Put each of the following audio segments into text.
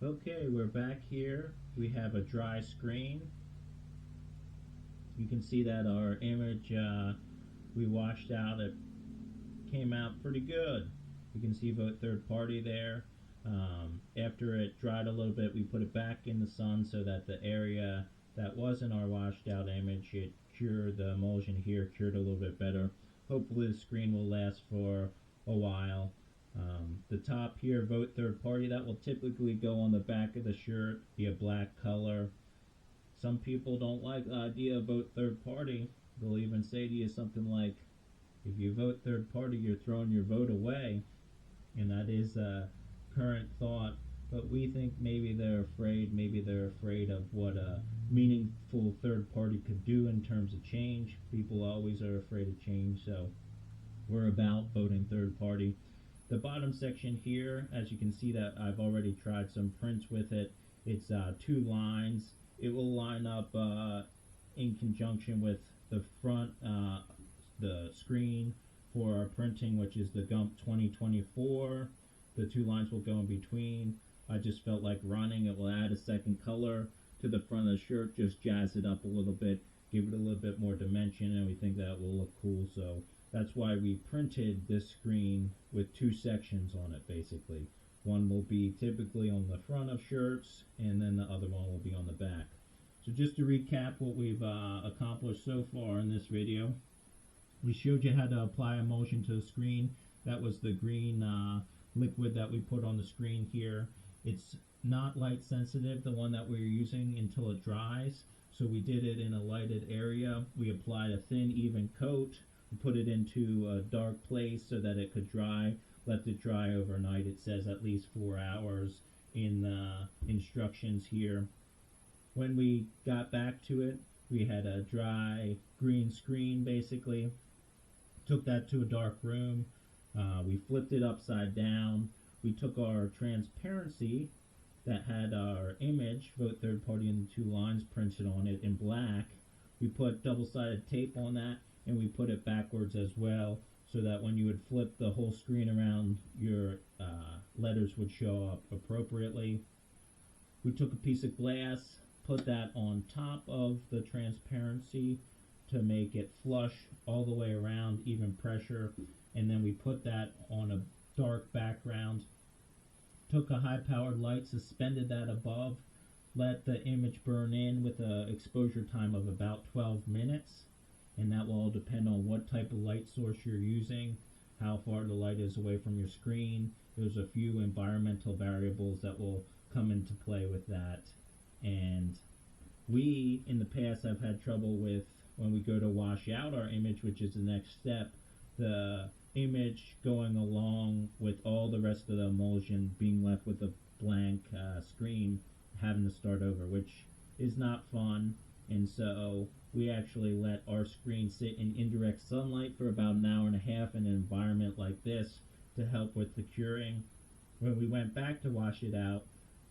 Okay, we're back here. We have a dry screen. You can see that our image we washed out. It came out pretty good. You can see vote third party there. After it dried a little bit, we put it back in the sun so that the area that wasn't our washed out image, it cured, the emulsion here cured a little bit better. Hopefully the screen will last for a while. The top here, vote third party, that will typically go on the back of the shirt, be a black color. Some people don't like the idea of vote third party. They'll even say to you something like, if you vote third party, you're throwing your vote away. And that is a current thought. But we think maybe they're afraid of what a meaningful third party could do in terms of change. People always are afraid of change, so we're about voting third party. The bottom section here, as you can see that I've already tried some prints with it. It's 2 lines. It will line up in conjunction with the front, the screen for our printing, which is the Gump 2024. The 2 lines will go in between. I just felt like running. It will add a second color to the front of the shirt, just jazz it up a little bit, give it a little bit more dimension, and we think that will look cool. So that's why we printed this screen with 2 sections on it, basically. One will be typically on the front of shirts, and then the other one will be on the back. So just to recap what we've accomplished so far in this video, we showed you how to apply emulsion to the screen. That was the green liquid that we put on the screen here. It's not light sensitive, the one that we're using, until it dries. So we did it in a lighted area. We applied a thin, even coat. We put it into a dark place so that it could dry. Left it dry overnight. It says at least 4 hours in the instructions here. When we got back to it, we had a dry green screen, basically. Took that to a dark room. We flipped it upside down. We took our transparency that had our image, vote third party in the 2 lines, printed on it in black. We put double-sided tape on that, and we put it backwards as well, so that when you would flip the whole screen around, your letters would show up appropriately. We took a piece of glass, put that on top of the transparency to make it flush all the way around, even pressure, and then we put that on a dark background. Took a high-powered light, suspended that above, let the image burn in with an exposure time of about 12 minutes, and that will all depend on what type of light source you're using, how far the light is away from your screen. There's a few environmental variables that will come into play with that. And we, in the past, have had trouble with, when we go to wash out our image, which is the next step, the image going along with all the rest of the emulsion, being left with a blank screen, having to start over, which is not fun. And so we actually let our screen sit in indirect sunlight for about an hour and a half in an environment like this to help with the curing. When we went back to wash it out,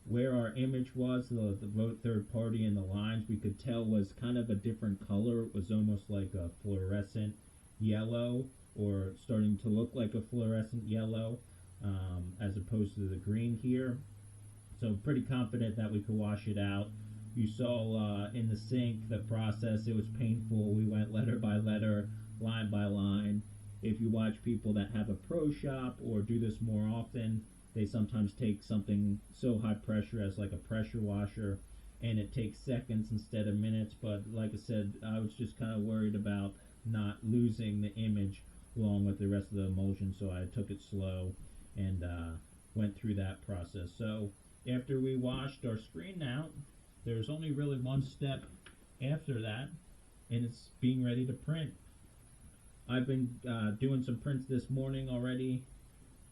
where our image was, the vote third party in the lines, we could tell was kind of a different color. It was almost like a fluorescent yellow, or starting to look like a fluorescent yellow, as opposed to the green here. So pretty confident that we could wash it out. You saw in the sink the process. It was painful. We went letter by letter, line by line. If you watch people that have a pro shop or do this more often, they sometimes take something so high pressure as like a pressure washer, and it takes seconds instead of minutes. But like I said, I was just kind of worried about not losing the image along with the rest of the emulsion, so I took it slow and went through that process. So after we washed our screen out, there's only really one step after that, and it's being ready to print. I've been doing some prints this morning already,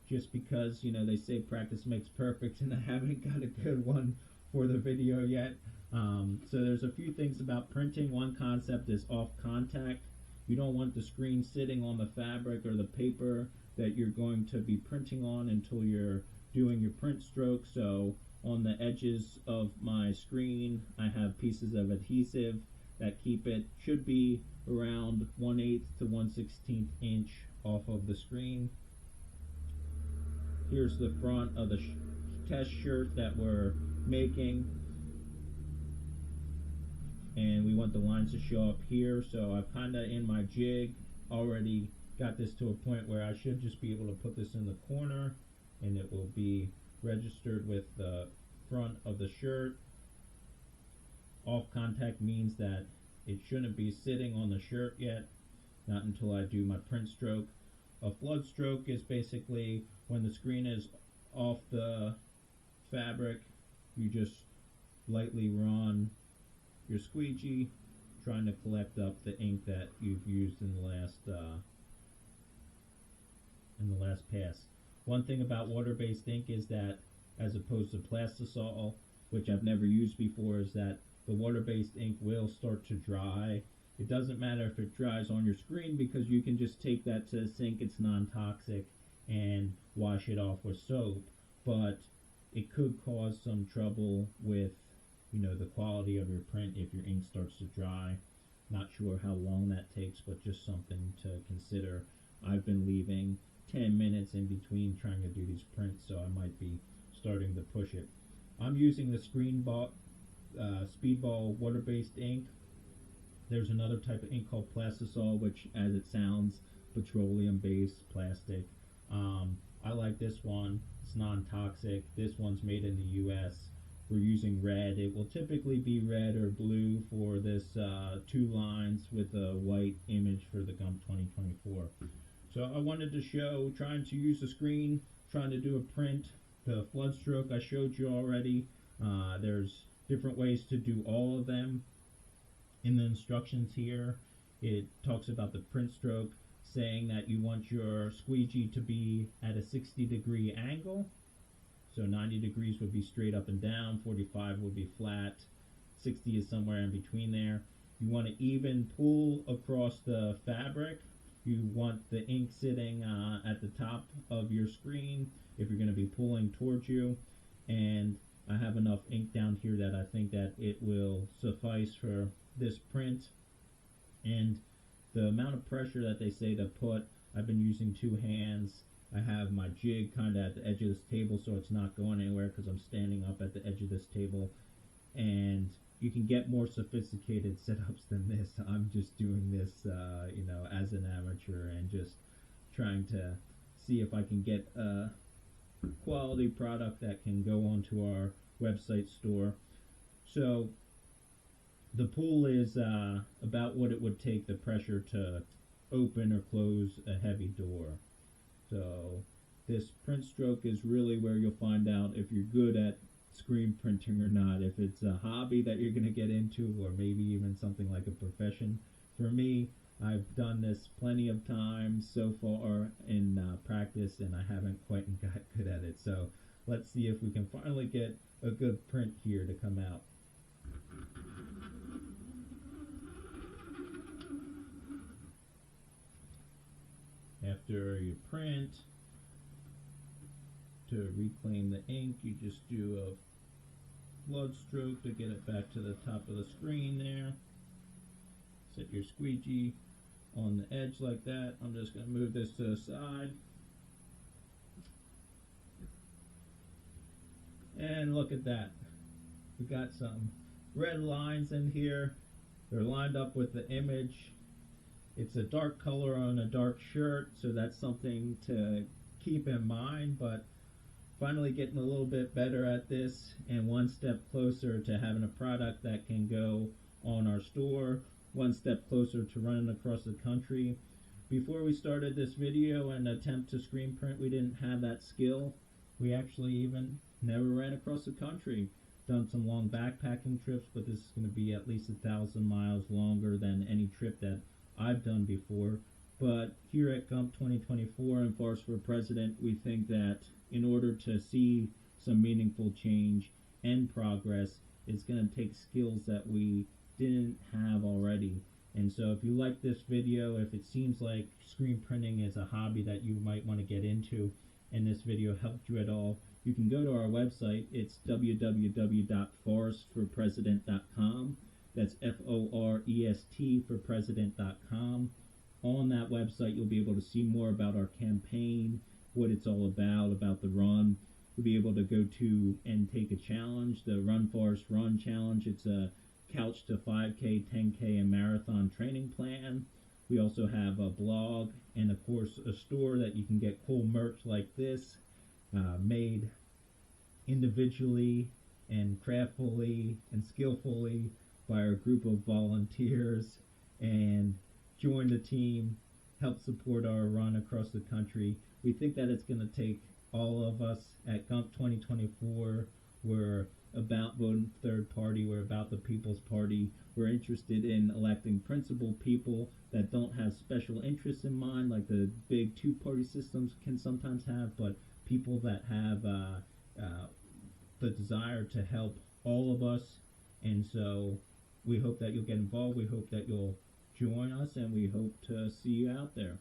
just because, you know, they say practice makes perfect, and I haven't got a good one for the video yet. So there's a few things about printing. One concept is off contact. You don't want the screen sitting on the fabric or the paper that you're going to be printing on until you're doing your print stroke. So on the edges of my screen, I have pieces of adhesive that keep it, should be around 1/8 to 1/16 inch off of the screen. Here's the front of the test shirt that we're making, and we want the lines to show up here. So I've kind of in my jig already got this to a point where I should just be able to put this in the corner and it will be registered with the front of the shirt. Off contact means that it shouldn't be sitting on the shirt yet, not until I do my print stroke. A flood stroke is basically when the screen is off the fabric, you just lightly run your squeegee, trying to collect up the ink that you've used in the last pass. One thing about water-based ink is that, as opposed to plastisol, which I've never used before, is that the water-based ink will start to dry. It doesn't matter if it dries on your screen because you can just take that to the sink, it's non-toxic, and wash it off with soap. But it could cause some trouble with, the quality of your print if your ink starts to dry. Not sure how long that takes, but just something to consider. I've been leaving 10 minutes in between trying to do these prints, so I might be starting to push it. I'm using the Speedball water-based ink. There's another type of ink called plastisol, which, as it sounds, petroleum-based plastic. I like this one. It's non-toxic. This one's made in the U.S. We're using red. It will typically be red or blue for this 2 lines with a white image for the Gump 2024. So I wanted to show, trying to use the screen, trying to do a print. The flood stroke I showed you already. There's different ways to do all of them. In the instructions here, it talks about the print stroke, saying that you want your squeegee to be at a 60-degree angle. So 90 degrees would be straight up and down, 45 would be flat, 60 is somewhere in between there. You want to even pull across the fabric. You want the ink sitting at the top of your screen if you're going to be pulling towards you. And I have enough ink down here that I think that it will suffice for this print. And the amount of pressure that they say to put, I've been using 2 hands. I have my jig kind of at the edge of this table so it's not going anywhere because I'm standing up at the edge of this table. And you can get more sophisticated setups than this. I'm just doing this, as an amateur and just trying to see if I can get a quality product that can go onto our website store. So the pull is about what it would take the pressure to open or close a heavy door. So this print stroke is really where you'll find out if you're good at screen printing or not, if it's a hobby that you're going to get into or maybe even something like a profession. For me, I've done this plenty of times so far in practice and I haven't quite got good at it. So let's see if we can finally get a good print here to come out. After you print, to reclaim the ink, you just do a flood stroke to get it back to the top of the screen there. Set your squeegee on the edge like that. I'm just going to move this to the side. And look at that. We got some red lines in here. They're lined up with the image. It's a dark color on a dark shirt, so that's something to keep in mind, but finally getting a little bit better at this and one step closer to having a product that can go on our store, one step closer to running across the country. Before we started this video and attempt to screen print, we didn't have that skill. We actually even never ran across the country. Done some long backpacking trips, but this is going to be at least 1,000 miles longer than any trip that I've done before. But here at Gump 2024 and Forest for President, we think that in order to see some meaningful change and progress, it's going to take skills that we didn't have already. And so if you like this video, if it seems like screen printing is a hobby that you might want to get into, and this video helped you at all, you can go to our website. It's www.forestforpresident.com. That's FOREST for president.com. On that website, you'll be able to see more about our campaign, what it's all about the run. You'll be able to go to and take a challenge, the Run Forest Run Challenge. It's a couch to 5K, 10K, and marathon training plan. We also have a blog and, of course, a store that you can get cool merch like this, made individually and craftfully and skillfully by our group of volunteers. And join the team, help support our run across the country. We think that it's going to take all of us at Gump 2024. We're about voting third party. We're about the People's Party. We're interested in electing principled people that don't have special interests in mind, like the big two-party systems can sometimes have, but people that have the desire to help all of us. And so we hope that you'll get involved. We hope that you'll join us, and we hope to see you out there.